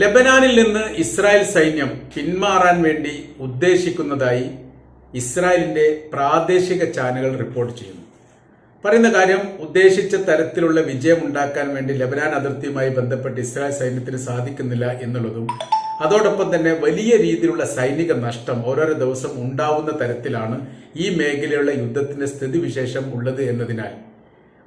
ലെബനാനിൽ നിന്ന് ഇസ്രായേൽ സൈന്യം പിന്മാറാൻ വേണ്ടി ഉദ്ദേശിക്കുന്നതായി ഇസ്രായേലിന്റെ പ്രാദേശിക ചാനലുകൾ റിപ്പോർട്ട് ചെയ്യുന്നു. പറയുന്ന കാര്യം, ഉദ്ദേശിച്ച തരത്തിലുള്ള വിജയം ഉണ്ടാക്കാൻ വേണ്ടി ലെബനാൻ അതിർത്തിയുമായി ബന്ധപ്പെട്ട് ഇസ്രായേൽ സൈന്യത്തിന് സാധിക്കുന്നില്ല എന്നുള്ളതും, അതോടൊപ്പം തന്നെ വലിയ രീതിയിലുള്ള സൈനിക നഷ്ടം ഓരോരോ ദിവസം ഉണ്ടാവുന്ന തരത്തിലാണ് ഈ മേഖലയിലുള്ള യുദ്ധത്തിന്റെ സ്ഥിതിവിശേഷം ഉള്ളത് എന്നതിനാൽ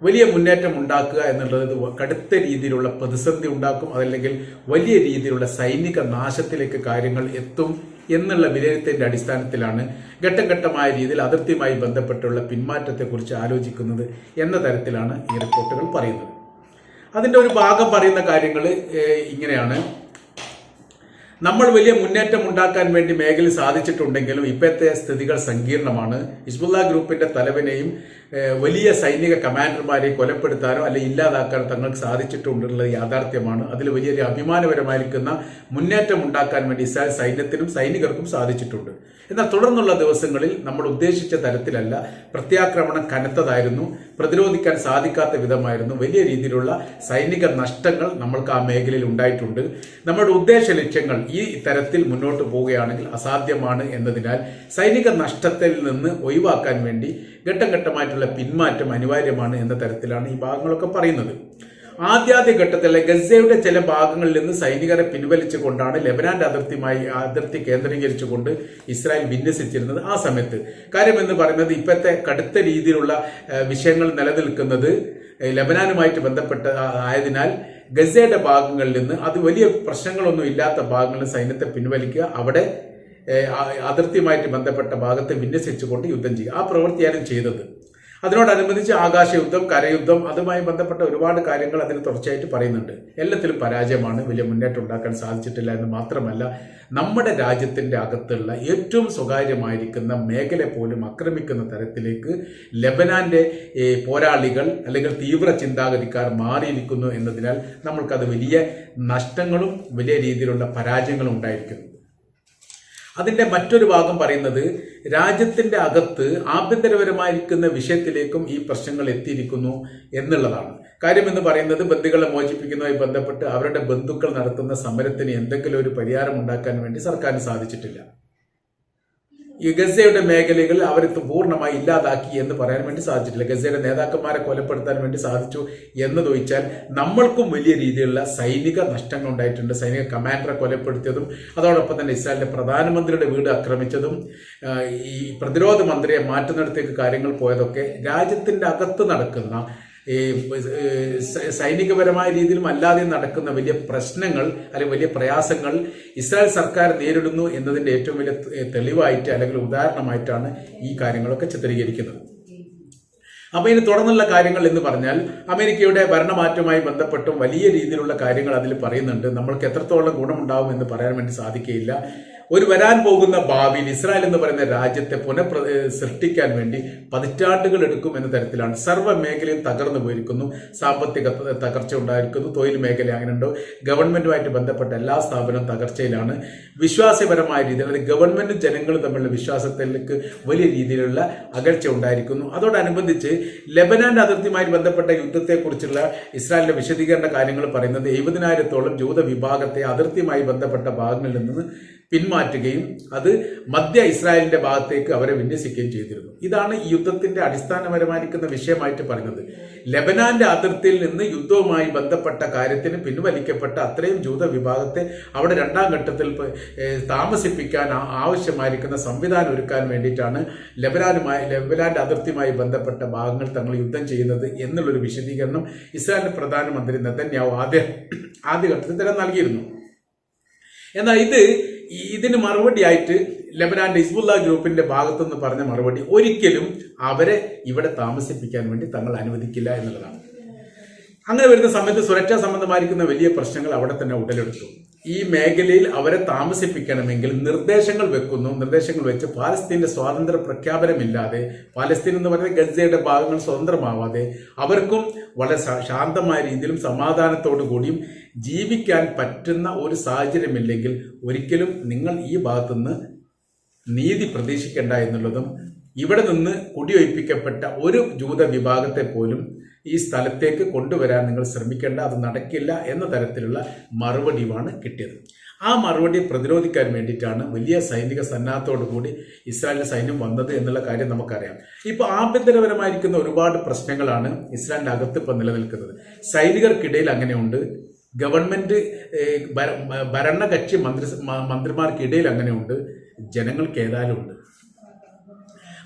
വലിയ മുന്നേറ്റം ഉണ്ടാക്കുക എന്നുള്ളത് കടുത്ത രീതിയിലുള്ള പ്രതിസന്ധി ഉണ്ടാക്കും, അതല്ലെങ്കിൽ വലിയ രീതിയിലുള്ള സൈനിക നാശത്തിലേക്ക് കാര്യങ്ങൾ എത്തും എന്നുള്ള വിലയിരുത്തലിന്റെ അടിസ്ഥാനത്തിലാണ് ഘട്ടം ഘട്ടമായ രീതിയിൽ അതിർത്തിയുമായി ബന്ധപ്പെട്ടുള്ള പിന്മാറ്റത്തെക്കുറിച്ച് ആലോചിക്കുന്നത് എന്ന തരത്തിലാണ് ഈ റിപ്പോർട്ടുകൾ പറയുന്നത്. അതിന്റെ ഒരു ഭാഗം പറയുന്ന കാര്യങ്ങൾ ഇങ്ങനെയാണ്: നമ്മൾ വലിയ മുന്നേറ്റം ഉണ്ടാക്കാൻ വേണ്ടി മേഖലയിൽ സാധിച്ചിട്ടുണ്ടെങ്കിലും ഇപ്പോഴത്തെ സ്ഥിതികൾ സങ്കീർണമാണ്. ഹിസ്ബുള്ള ഗ്രൂപ്പിന്റെ തലവനെയും വലിയ സൈനിക കമാൻഡർമാരെ കൊലപ്പെടുത്താനോ അല്ലെങ്കിൽ ഇല്ലാതാക്കാനോ തങ്ങൾക്ക് സാധിച്ചിട്ടുണ്ടെന്നുള്ളത് യാഥാർത്ഥ്യമാണ്. അതിൽ വലിയൊരു അഭിമാനപരമായിരിക്കുന്ന മുന്നേറ്റം ഉണ്ടാക്കാൻ വേണ്ടി ഇസ്രായേൽ സൈന്യത്തിനും സൈനികർക്കും സാധിച്ചിട്ടുണ്ട്. എന്നാൽ തുടർന്നുള്ള ദിവസങ്ങളിൽ നമ്മൾ ഉദ്ദേശിച്ച തരത്തിലല്ല. പ്രത്യാക്രമണം കനത്തതായിരുന്നു, പ്രതിരോധിക്കാൻ സാധിക്കാത്ത വിധമായിരുന്നു. വലിയ രീതിയിലുള്ള സൈനിക നഷ്ടങ്ങൾ നമ്മൾക്ക് ആ മേഖലയിൽ ഉണ്ടായിട്ടുണ്ട്. നമ്മുടെ ഉദ്ദേശ ലക്ഷ്യങ്ങൾ ഈ തരത്തിൽ മുന്നോട്ട് പോവുകയാണെങ്കിൽ അസാധ്യമാണ് എന്നതിനാൽ സൈനിക നഷ്ടത്തിൽ നിന്ന് ഒഴിവാക്കാൻ വേണ്ടി ഘട്ടം ഘട്ടമായിട്ടുള്ള പിന്മാറ്റം അനിവാര്യമാണ് എന്ന തരത്തിലാണ് ഈ ഭാഗങ്ങളൊക്കെ പറയുന്നത്. ആദ്യ ഘട്ടത്തിൽ ഗസയുടെ ചില ഭാഗങ്ങളിൽ നിന്ന് സൈനികരെ പിൻവലിച്ചുകൊണ്ടാണ് ലെബനാന്റെ അതിർത്തി കേന്ദ്രീകരിച്ചുകൊണ്ട് ഇസ്രായേൽ വിന്യസിച്ചിരുന്നത്. ആ സമയത്ത് കാര്യം എന്ന് പറയുന്നത്, ഇപ്പോഴത്തെ കടുത്ത രീതിയിലുള്ള വിഷയങ്ങൾ നിലനിൽക്കുന്നത് ലെബനാനുമായിട്ട് ബന്ധപ്പെട്ട ആയതിനാൽ ഗസയുടെ ഭാഗങ്ങളിൽ നിന്ന് അത് വലിയ പ്രശ്നങ്ങളൊന്നും ഇല്ലാത്ത ഭാഗങ്ങളിൽ സൈന്യത്തെ പിൻവലിക്കുക, അവിടെ അതിർത്തിയുമായിട്ട് ബന്ധപ്പെട്ട ഭാഗത്തെ വിന്യസിച്ചുകൊണ്ട് യുദ്ധം ചെയ്യുക. ആ പ്രവൃത്തിയാണ് ചെയ്തത്. അതിനോടനുബന്ധിച്ച് ആകാശയുദ്ധം, കരയുദ്ധം, അതുമായി ബന്ധപ്പെട്ട ഒരുപാട് കാര്യങ്ങൾ അതിന് തുടർച്ചയായിട്ട് പറയുന്നുണ്ട്. എല്ലാത്തിലും പരാജയമാണ്, വലിയ മുന്നേറ്റം ഉണ്ടാക്കാൻ സാധിച്ചിട്ടില്ല എന്ന് മാത്രമല്ല, നമ്മുടെ രാജ്യത്തിന്റെ അകത്തുള്ള ഏറ്റവും സ്വകാര്യമായിരിക്കുന്ന മേഖല പോലും ആക്രമിക്കുന്ന തരത്തിലേക്ക് ലെബനാന്റെ പോരാളികൾ അല്ലെങ്കിൽ തീവ്ര ചിന്താഗതിക്കാർ മാറിയിരിക്കുന്നു എന്നതിനാൽ നമ്മൾക്കത് വലിയ നഷ്ടങ്ങളും വലിയ രീതിയിലുള്ള പരാജയങ്ങളും ഉണ്ടായിരിക്കുന്നു. അതിന്റെ മറ്റൊരു ഭാഗം പറയുന്നത്, രാജ്യത്തിന്റെ അകത്ത് ആഭ്യന്തരപരമായിരിക്കുന്ന വിഷയത്തിലേക്കും ഈ പ്രശ്നങ്ങൾ എത്തിയിരിക്കുന്നു എന്നുള്ളതാണ്. കാര്യമെന്ന് പറയുന്നത്, ബന്ദികളെ മോചിപ്പിക്കുന്നതുമായി ബന്ധപ്പെട്ട് അവരുടെ ബന്ധുക്കൾ നടത്തുന്ന സമരത്തിന് എന്തെങ്കിലും ഒരു പരിഹാരം ഉണ്ടാക്കാൻ വേണ്ടി സർക്കാരിന് സാധിച്ചിട്ടില്ല. ഈ ഗസയുടെ മേഖലകൾ അവർ പൂർണ്ണമായി ഇല്ലാതാക്കി എന്ന് പറയാൻ വേണ്ടി സാധിച്ചിട്ടില്ല. ഗസയുടെ നേതാക്കന്മാരെ കൊലപ്പെടുത്താൻ വേണ്ടി സാധിച്ചു എന്നതൊഴിച്ചാൽ നമ്മൾക്കും വലിയ രീതിയിലുള്ള സൈനിക നഷ്ടങ്ങൾ ഉണ്ടായിട്ടുണ്ട്. സൈനിക കമാൻഡറെ കൊലപ്പെടുത്തിയതും, അതോടൊപ്പം തന്നെ ഇസ്രായേലിന്റെ പ്രധാനമന്ത്രിയുടെ വീട് ആക്രമിച്ചതും, ഈ പ്രതിരോധ മന്ത്രിയെ മാറ്റുന്നിടത്തേക്ക് കാര്യങ്ങൾ പോയതൊക്കെ രാജ്യത്തിന്റെ അകത്ത് നടക്കുന്ന ഈ സൈനികപരമായ രീതിയിലും അല്ലാതെ നടക്കുന്ന വലിയ പ്രശ്നങ്ങൾ അല്ലെങ്കിൽ വലിയ പ്രയാസങ്ങൾ ഇസ്രായേൽ സർക്കാർ നേരിടുന്നു എന്നതിന്റെ ഏറ്റവും വലിയ തെളിവായിട്ട് അല്ലെങ്കിൽ ഉദാഹരണമായിട്ടാണ് ഈ കാര്യങ്ങളൊക്കെ ചിത്രീകരിക്കുന്നത്. അപ്പൊ ഇനി തുടർന്നുള്ള കാര്യങ്ങൾ എന്ന് പറഞ്ഞാൽ, അമേരിക്കയുടെ ഭരണമാറ്റവുമായി ബന്ധപ്പെട്ടും വലിയ രീതിയിലുള്ള കാര്യങ്ങൾ അതിൽ പറയുന്നുണ്ട്. നമ്മൾക്ക് എത്രത്തോളം ഗുണമുണ്ടാവും എന്ന് പറയാൻ വേണ്ടി സാധിക്കുകയില്ല. ഒരു വരാൻ പോകുന്ന ഭാവിയിൽ ഇസ്രായേൽ എന്ന് പറയുന്ന രാജ്യത്തെ സൃഷ്ടിക്കാൻ വേണ്ടി പതിറ്റാണ്ടുകൾ എടുക്കും എന്ന തരത്തിലാണ്. സർവ്വ മേഖലയും തകർന്നു പോയിരിക്കുന്നു. സാമ്പത്തിക തകർച്ച ഉണ്ടായിരിക്കുന്നു, തൊഴിൽ മേഖല അങ്ങനെയുണ്ടോ, ഗവൺമെന്റുമായിട്ട് ബന്ധപ്പെട്ട എല്ലാ സ്ഥാപനവും തകർച്ചയിലാണ്. വിശ്വാസപരമായ രീതിയിൽ, അതായത് ഗവൺമെന്റും ജനങ്ങളും തമ്മിലുള്ള വിശ്വാസത്തിലേക്ക് വലിയ രീതിയിലുള്ള അകൽച്ച ഉണ്ടായിരിക്കുന്നു. അതോടനുബന്ധിച്ച് ലെബനാന്റെ അതിർത്തിയുമായി ബന്ധപ്പെട്ട യുദ്ധത്തെക്കുറിച്ചുള്ള ഇസ്രായേലിന്റെ വിശദീകരണ കാര്യങ്ങൾ പറയുന്നത്, 70,000-ഓളം ജൂത വിഭാഗത്തെ അതിർത്തിയുമായി ബന്ധപ്പെട്ട ഭാഗങ്ങളിൽ നിന്ന് പിന്മാറ്റുകയും അത് മധ്യ ഇസ്രായേലിന്റെ ഭാഗത്തേക്ക് അവരെ വിന്യസിക്കുകയും ചെയ്തിരുന്നു. ഇതാണ് ഈ യുദ്ധത്തിന്റെ അടിസ്ഥാനപരമായിരിക്കുന്ന വിഷയമായിട്ട് പറയുന്നത്. ലെബനാന്റെ അതിർത്തിയിൽ നിന്ന് യുദ്ധവുമായി ബന്ധപ്പെട്ട കാര്യത്തിന് പിൻവലിക്കപ്പെട്ട അത്രയും ജൂത വിഭാഗത്തെ അവിടെ രണ്ടാം ഘട്ടത്തിൽ താമസിപ്പിക്കാൻ ആവശ്യമായിരിക്കുന്ന സംവിധാനം ഒരുക്കാൻ വേണ്ടിയിട്ടാണ് ലെബനാന്റെ അതിർത്തിയുമായി ബന്ധപ്പെട്ട ഭാഗങ്ങൾ തങ്ങൾ യുദ്ധം ചെയ്യുന്നത് എന്നുള്ളൊരു വിശദീകരണം ഇസ്രായേലിന്റെ പ്രധാനമന്ത്രി നെതന്യാഹു ആദ്യഘട്ടത്തിൽ തന്നെ നൽകിയിരുന്നു. എന്നാൽ ഇതിന് മറുപടിയായിട്ട് ലെബനാന്റെ ഹിസ്ബുള്ള ഗ്രൂപ്പിന്റെ ഭാഗത്തുനിന്ന് പറഞ്ഞ മറുപടി, ഒരിക്കലും അവരെ ഇവിടെ താമസിപ്പിക്കാൻ വേണ്ടി തങ്ങൾ അനുവദിക്കില്ല എന്നുള്ളതാണ്. അങ്ങനെ വരുന്ന സമയത്ത് സുരക്ഷാ സംബന്ധമായിരിക്കുന്ന വലിയ പ്രശ്നങ്ങൾ അവിടെ തന്നെ ഉടലെടുത്തു. ഈ മേഖലയിൽ അവരെ താമസിപ്പിക്കണമെങ്കിൽ നിർദ്ദേശങ്ങൾ വെച്ച് പാലസ്തീന്റെ സ്വാതന്ത്ര്യ പ്രഖ്യാപനമില്ലാതെ, പാലസ്തീൻ എന്ന് പറയുന്ന ഗസയുടെ ഭാഗങ്ങൾ സ്വതന്ത്രമാവാതെ അവർക്കും വളരെ ശാന്തമായ രീതിയിലും സമാധാനത്തോടു കൂടിയും ജീവിക്കാൻ പറ്റുന്ന ഒരു സാഹചര്യമില്ലെങ്കിൽ ഒരിക്കലും നിങ്ങൾ ഈ ഭാഗത്തുനിന്ന് നീതി പ്രതീക്ഷിക്കേണ്ട എന്നുള്ളതും, ഇവിടെ നിന്ന് കുടിയൊഴിപ്പിക്കപ്പെട്ട ഒരു ജൂത വിഭാഗത്തെ പോലും ഈ സ്ഥലത്തേക്ക് കൊണ്ടുവരാൻ നിങ്ങൾ ശ്രമിക്കേണ്ട, അത് നടക്കില്ല എന്ന തരത്തിലുള്ള മറുപടിയുമാണ് കിട്ടിയത്. ആ മറുപടി പ്രതിരോധിക്കാൻ വേണ്ടിയിട്ടാണ് വലിയ സൈനിക സന്നാഹത്തോടു കൂടി ഇസ്രായേലിന്റെ സൈന്യം വന്നത് എന്നുള്ള കാര്യം നമുക്കറിയാം. ഇപ്പോൾ ആഭ്യന്തരപരമായിരിക്കുന്ന ഒരുപാട് പ്രശ്നങ്ങളാണ് ഇസ്രായേലിന്റെ അകത്ത് ഇപ്പം നിലനിൽക്കുന്നത്. സൈനികർക്കിടയിൽ അങ്ങനെയുണ്ട്, ഗവൺമെന്റ് ഭരണകക്ഷി മന്ത്രിമാർക്കിടയിൽ അങ്ങനെയുണ്ട്, ജനങ്ങൾക്ക് ഏതായാലും ഉണ്ട്.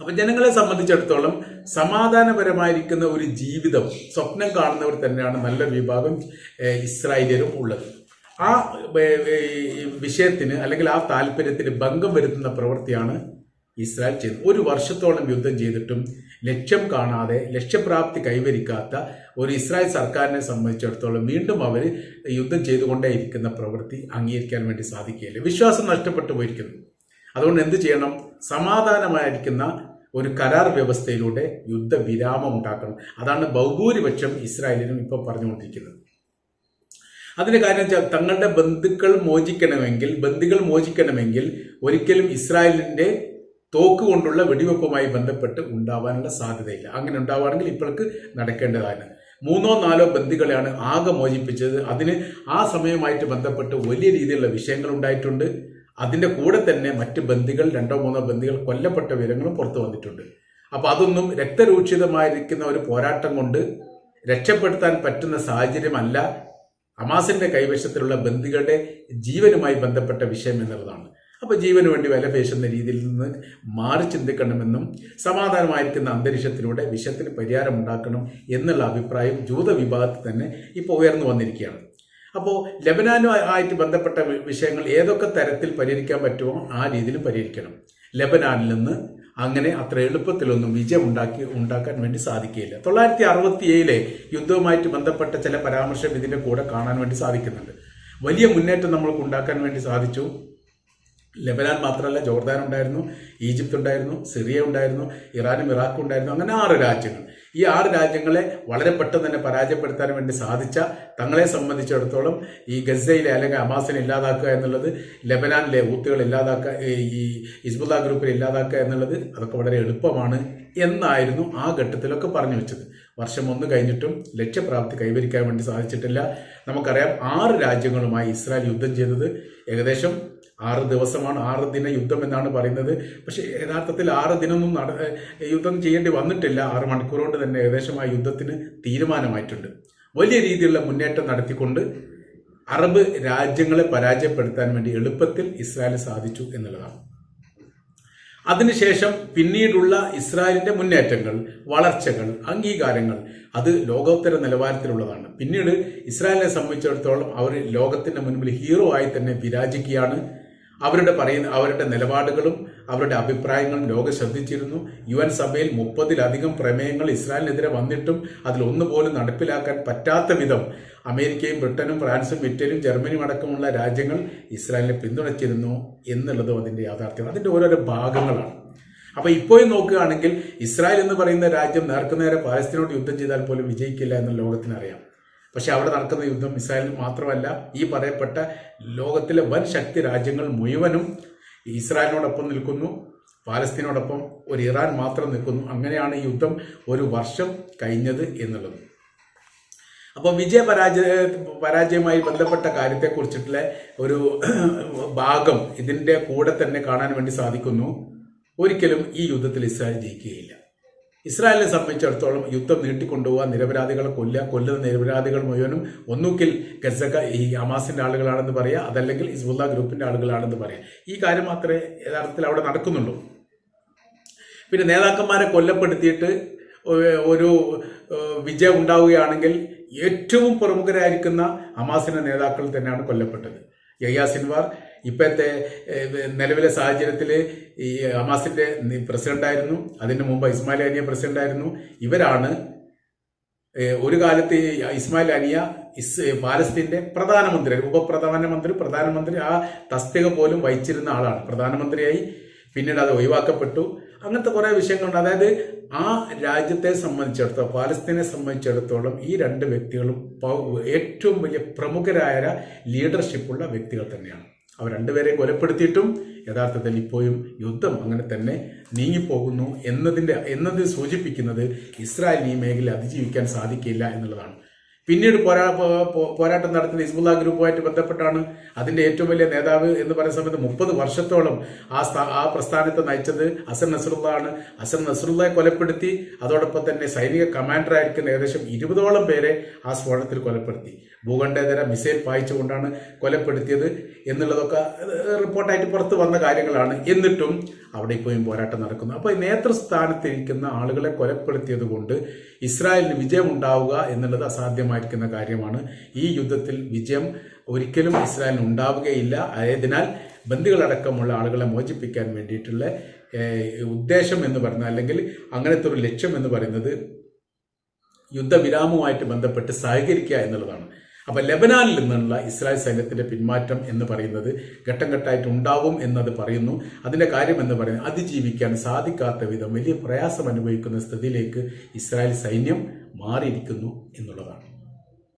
അപ്പൊ ജനങ്ങളെ സംബന്ധിച്ചിടത്തോളം സമാധാനപരമായിരിക്കുന്ന ഒരു ജീവിതം സ്വപ്നം കാണുന്നവർ തന്നെയാണ് നല്ല വിഭാഗം ഇസ്രായേലിയരും ഉള്ളത്. ആ വിഷയത്തിന് അല്ലെങ്കിൽ ആ താല്പര്യത്തിന് ഭംഗം വരുത്തുന്ന പ്രവൃത്തിയാണ് ഇസ്രായേൽ ചെയ്തത്. ഒരു വർഷത്തോളം യുദ്ധം ചെയ്തിട്ടും ലക്ഷ്യം കാണാതെ ലക്ഷ്യപ്രാപ്തി കൈവരിക്കാത്ത ഒരു ഇസ്രായേൽ സർക്കാരിനെ സംബന്ധിച്ചിടത്തോളം വീണ്ടും അവർ യുദ്ധം ചെയ്തുകൊണ്ടേയിരിക്കുന്ന പ്രവൃത്തി അംഗീകരിക്കാൻ വേണ്ടി സാധിക്കുകയില്ല. വിശ്വാസം നഷ്ടപ്പെട്ടു പോയിരിക്കുന്നു. അതുകൊണ്ട് എന്ത് ചെയ്യണം? സമാധാനമായിരിക്കുന്ന ഒരു കരാർ വ്യവസ്ഥയിലൂടെ യുദ്ധവിരാമം ഉണ്ടാക്കണം. അതാണ് ബഹുഭൂരിപക്ഷം ഇസ്രായേലിനും ഇപ്പോൾ പറഞ്ഞുകൊണ്ടിരിക്കുന്നത്. അതിന്റെ കാര്യം വെച്ചാൽ തങ്ങളുടെ ബന്ദികൾ മോചിക്കണമെങ്കിൽ ഒരിക്കലും ഇസ്രായേലിന്റെ തോക്ക് കൊണ്ടുള്ള വെടിവെപ്പുമായി ബന്ധപ്പെട്ട് ഉണ്ടാവാനുള്ള സാധ്യതയില്ല. അങ്ങനെ ഉണ്ടാവുകയാണെങ്കിൽ ഇപ്പോഴേക്ക് നടക്കേണ്ടതാണ്. 3-4 ബന്ദികളെയാണ് ആകെ മോചിപ്പിച്ചത്. അതിന് ആ സമയമായിട്ട് ബന്ധപ്പെട്ട് വലിയ രീതിയിലുള്ള വിഷയങ്ങൾ ഉണ്ടായിട്ടുണ്ട്. അതിന്റെ കൂടെ തന്നെ മറ്റ് ബന്ദികൾ 2-3 ബന്ദികൾ കൊല്ലപ്പെട്ട വിവരങ്ങളും പുറത്തു വന്നിട്ടുണ്ട്. അപ്പൊ അതൊന്നും രക്തരൂക്ഷിതമായിരിക്കുന്ന ഒരു പോരാട്ടം കൊണ്ട് രക്ഷപ്പെടുത്താൻ പറ്റുന്ന സാഹചര്യമല്ല ഹമാസിന്റെ കൈവശത്തിലുള്ള ബന്ദികളുടെ ജീവനുമായി ബന്ധപ്പെട്ട വിഷയം എന്നുള്ളതാണ്. അപ്പൊ ജീവന് വേണ്ടി വില പേശുന്ന രീതിയിൽ നിന്ന് മാറി ചിന്തിക്കണമെന്നും സമാധാനമായിരിക്കുന്ന അന്തരീക്ഷത്തിലൂടെ വിഷയത്തിന് പരിഹാരം ഉണ്ടാക്കണം എന്നുള്ള അഭിപ്രായം ജൂത വിഭാഗത്തിൽ തന്നെ ഇപ്പോൾ ഉയർന്നു വന്നിരിക്കുകയാണ്. അപ്പോൾ ലെബനാനുമായിട്ട് ബന്ധപ്പെട്ട വിഷയങ്ങൾ ഏതൊക്കെ തരത്തിൽ പരിഹരിക്കാൻ പറ്റുമോ ആ രീതിയിൽ പരിഹരിക്കണം. ലെബനാനിൽ നിന്ന് അങ്ങനെ അത്ര എളുപ്പത്തിലൊന്നും വിജയം ഉണ്ടാക്കാൻ വേണ്ടി സാധിക്കുകയില്ല. 1967 യുദ്ധവുമായിട്ട് ബന്ധപ്പെട്ട ചില പരാമർശം ഇതിന്റെ കൂടെ കാണാൻ വേണ്ടി സാധിക്കുന്നുണ്ട്. വലിയ മുന്നേറ്റം നമ്മൾക്ക് ഉണ്ടാക്കാൻ വേണ്ടി സാധിച്ചു. ലെബനാൻ മാത്രമല്ല, ജോർദാൻ ഉണ്ടായിരുന്നു, ഈജിപ്ത് ഉണ്ടായിരുന്നു, സിറിയ ഉണ്ടായിരുന്നു, ഇറാനും ഇറാഖും ഉണ്ടായിരുന്നു. അങ്ങനെ 6 രാജ്യങ്ങൾ. ഈ 6 രാജ്യങ്ങളെ വളരെ പെട്ടെന്ന് തന്നെ പരാജയപ്പെടുത്താൻ വേണ്ടി സാധിച്ച തങ്ങളെ സംബന്ധിച്ചിടത്തോളം ഈ ഗസയിലെ അല്ലെങ്കിൽ ഹമാസിനെ ഇല്ലാതാക്കുക എന്നുള്ളത്, ലെബനാനിലെ ഹൂത്തികളെ ഇല്ലാതാക്കുക, ഈ ഹിസ്ബുള്ള ഗ്രൂപ്പിനെ ഇല്ലാതാക്കുക എന്നുള്ളത് അതൊക്കെ വളരെ എളുപ്പമാണ് എന്നായിരുന്നു ആ ഘട്ടത്തിലൊക്കെ പറഞ്ഞു വെച്ചത്. വർഷം 1 കഴിഞ്ഞിട്ടും ലക്ഷ്യപ്രാപ്തി കൈവരിക്കാൻ വേണ്ടി സാധിച്ചിട്ടില്ല. നമുക്കറിയാം 6 രാജ്യങ്ങളുമായി ഇസ്രായേൽ യുദ്ധം ചെയ്തത് ഏകദേശം 6 ദിവസമാണ്. 6 ദിന യുദ്ധം എന്നാണ് പറയുന്നത്. പക്ഷെ യഥാർത്ഥത്തിൽ 6 ദിനമൊന്നും യുദ്ധം ചെയ്യേണ്ടി വന്നിട്ടില്ല. 6 മണിക്കൂർ കൊണ്ട് തന്നെ ഏകദേശം ആ യുദ്ധത്തിന് തീരുമാനമായിട്ടുണ്ട്. വലിയ രീതിയിലുള്ള മുന്നേറ്റം നടത്തിക്കൊണ്ട് അറബ് രാജ്യങ്ങളെ പരാജയപ്പെടുത്താൻ വേണ്ടി എളുപ്പത്തിൽ ഇസ്രായേലിന് സാധിച്ചു എന്നുള്ളതാണ്. അതിനുശേഷം പിന്നീടുള്ള ഇസ്രായേലിന്റെ മുന്നേറ്റങ്ങൾ, വളർച്ചകൾ, അംഗീകാരങ്ങൾ അത് ലോകോത്തര നിലവാരത്തിലുള്ളതാണ്. പിന്നീട് ഇസ്രായേലിനെ സംബന്ധിച്ചിടത്തോളം അവർ ലോകത്തിന്റെ മുൻപിൽ ഹീറോ ആയി തന്നെ വിരാജിക്കുകയാണ്. അവരുടെ നിലപാടുകളും അവരുടെ അഭിപ്രായങ്ങളും ലോകം ശ്രദ്ധിച്ചിരുന്നു. UN സഭയിൽ 30-ലധികം പ്രമേയങ്ങൾ ഇസ്രായേലിനെതിരെ വന്നിട്ടും അതിലൊന്നു പോലും നടപ്പിലാക്കാൻ പറ്റാത്ത വിധം അമേരിക്കയും ബ്രിട്ടനും ഫ്രാൻസും ഇറ്റലിയും ജർമ്മനിയും അടക്കമുള്ള രാജ്യങ്ങൾ ഇസ്രായേലിനെ പിന്തുണച്ചിരുന്നു എന്നുള്ളതും അതിന്റെ യാഥാർത്ഥ്യമാണ്. അതിന്റെ ഓരോരോ ഭാഗങ്ങളാണ്. അപ്പൊ ഇപ്പോഴും നോക്കുകയാണെങ്കിൽ ഇസ്രായേൽ എന്ന് പറയുന്ന രാജ്യം നേർക്കുനേരെ പാലസ്തീനോട് യുദ്ധം ചെയ്താൽ പോലും വിജയിക്കില്ല എന്ന് ലോകത്തിനറിയാം. പക്ഷെ അവിടെ നടക്കുന്ന യുദ്ധം ഇസ്രായേലിന് മാത്രമല്ല, ഈ പറയപ്പെട്ട ലോകത്തിലെ വൻ ശക്തി രാജ്യങ്ങൾ മുഴുവനും ഇസ്രായേലിനോടൊപ്പം നിൽക്കുന്നു, പാലസ്തീനോടൊപ്പം ഒരു ഇറാൻ മാത്രം നിൽക്കുന്നു. അങ്ങനെയാണ് ഈ യുദ്ധം 1 വർഷം കഴിഞ്ഞത് എന്നുള്ളത്. അപ്പോൾ പരാജയവുമായി ബന്ധപ്പെട്ട കാര്യത്തെക്കുറിച്ചിട്ടുള്ള ഒരു ഭാഗം ഇതിന്റെ കൂടെ തന്നെ കാണാൻ വേണ്ടി സാധിക്കുന്നു. ഒരിക്കലും ഈ യുദ്ധത്തിൽ ഇസ്രായേൽ ജയിക്കുകയില്ല. ഇസ്രായേലിനെ സംബന്ധിച്ചിടത്തോളം യുദ്ധം നീട്ടിക്കൊണ്ടുപോകാൻ, നിരപരാധികളെ കൊല്ലുന്ന നിരപരാധികൾ മുഴുവനും ഒന്നുകിൽ ഈ ഹമാസിന്റെ ആളുകളാണെന്ന് പറയാം, അതല്ലെങ്കിൽ ഹിസ്ബുള്ള ഗ്രൂപ്പിന്റെ ആളുകളാണെന്ന് പറയാം. ഈ കാര്യം മാത്രമേ യഥാർത്ഥത്തിൽ അവിടെ നടക്കുന്നുള്ളൂ. പിന്നെ നേതാക്കന്മാരെ കൊല്ലപ്പെടുത്തിയിട്ട് ഒരു വിജയം ഉണ്ടാവുകയാണെങ്കിൽ ഏറ്റവും പ്രമുഖരായിരിക്കുന്ന ഹമാസിന്റെ നേതാക്കൾ തന്നെയാണ് കൊല്ലപ്പെട്ടത്. യഹ്യ സിൻവാർ ഇപ്പോഴത്തെ നിലവിലെ സാഹചര്യത്തിൽ ഈ ഹമാസിന്റെ പ്രസിഡന്റായിരുന്നു. അതിന് മുമ്പ് ഇസ്മായിൽ അനിയ പ്രസിഡന്റായിരുന്നു. ഇവരാണ് ഒരു കാലത്ത് ഇസ്മായിൽ അനിയ പാലസ്തീന്റെ പ്രധാനമന്ത്രി, പ്രധാനമന്ത്രി ആ തസ്തിക പോലും വഹിച്ചിരുന്ന ആളാണ്. പ്രധാനമന്ത്രിയായി പിന്നീട് അത് ഒഴിവാക്കപ്പെട്ടു. അങ്ങനത്തെ കുറെ വിഷയങ്ങളുണ്ട്. അതായത് ആ രാജ്യത്തെ സംബന്ധിച്ചിടത്തോളം, പാലസ്തീനെ സംബന്ധിച്ചിടത്തോളം ഈ 2 വ്യക്തികളും ഏറ്റവും വലിയ പ്രമുഖരായ ലീഡർഷിപ്പുള്ള വ്യക്തികൾ തന്നെയാണ്. അവർ രണ്ടുപേരെ കൊലപ്പെടുത്തിയിട്ടും യഥാർത്ഥത്തിൽ ഇപ്പോഴും യുദ്ധം അങ്ങനെ തന്നെ നീങ്ങിപ്പോകുന്നു എന്നത് സൂചിപ്പിക്കുന്നത് ഇസ്രായേലിന് ഈ മേഖല അതിജീവിക്കാൻ സാധിക്കില്ല എന്നുള്ളതാണ്. പിന്നീട് പോരാട്ടം നടത്തുന്ന ഹിസ്ബുള്ള ഗ്രൂപ്പുമായിട്ട് ബന്ധപ്പെട്ടാണ് അതിന്റെ ഏറ്റവും വലിയ നേതാവ് എന്ന് പറയുന്ന സമയത്ത് 30 വർഷത്തോളം ആ പ്രസ്ഥാനത്തെ നയിച്ചത് ഹസൻ നസ്രുള്ള ആണ്. ഹസൻ നസ്രുള്ളയെ കൊലപ്പെടുത്തി. അതോടൊപ്പം തന്നെ സൈനിക കമാൻഡറായിരിക്കുന്ന ഏകദേശം 20ഓളം പേരെ ആ സ്ഫോടനത്തിൽ കൊലപ്പെടുത്തി. ഭൂഖണ്ഡേതര മിസൈൽ പായിച്ചുകൊണ്ടാണ് കൊലപ്പെടുത്തിയത് എന്നുള്ളതൊക്കെ റിപ്പോർട്ടായിട്ട് പുറത്തു വന്ന കാര്യങ്ങളാണ്. എന്നിട്ടും അവിടെ ഇപ്പോഴും പോരാട്ടം നടക്കുന്നു. അപ്പോൾ നേതൃസ്ഥാനത്തിരിക്കുന്ന ആളുകളെ കൊലപ്പെടുത്തിയത് കൊണ്ട് ഇസ്രായേലിന് വിജയം ഉണ്ടാവുക എന്നുള്ളത് അസാധ്യമായിരിക്കുന്ന കാര്യമാണ്. ഈ യുദ്ധത്തിൽ വിജയം ഒരിക്കലും ഇസ്രായേലിന് ഉണ്ടാവുകയില്ല. ആയതിനാൽ ബന്ദികളടക്കമുള്ള ആളുകളെ മോചിപ്പിക്കാൻ വേണ്ടിയിട്ടുള്ള ഉദ്ദേശം എന്ന് പറയുന്നത്, അല്ലെങ്കിൽ അങ്ങനത്തെ ഒരു ലക്ഷ്യം എന്ന് പറയുന്നത് യുദ്ധവിരാമവുമായിട്ട് ബന്ധപ്പെട്ട് സഹകരിക്കുക എന്നുള്ളതാണ്. അപ്പൊ ലെബനാനിൽ നിന്നുള്ള ഇസ്രായേൽ സൈന്യത്തിന്റെ പിന്മാറ്റം എന്ന് പറയുന്നത് ഘട്ടം ഘട്ടമായിട്ട് ഉണ്ടാവും എന്നത് പറയുന്നു. അതിന്റെ കാര്യം എന്ന് പറയുന്നത് അതിജീവിക്കാൻ സാധിക്കാത്ത വിധം വലിയ പ്രയാസം അനുഭവിക്കുന്ന സ്ഥിതിയിലേക്ക് ഇസ്രായേൽ സൈന്യം മാറിയിരിക്കുന്നു എന്നുള്ളതാണ്.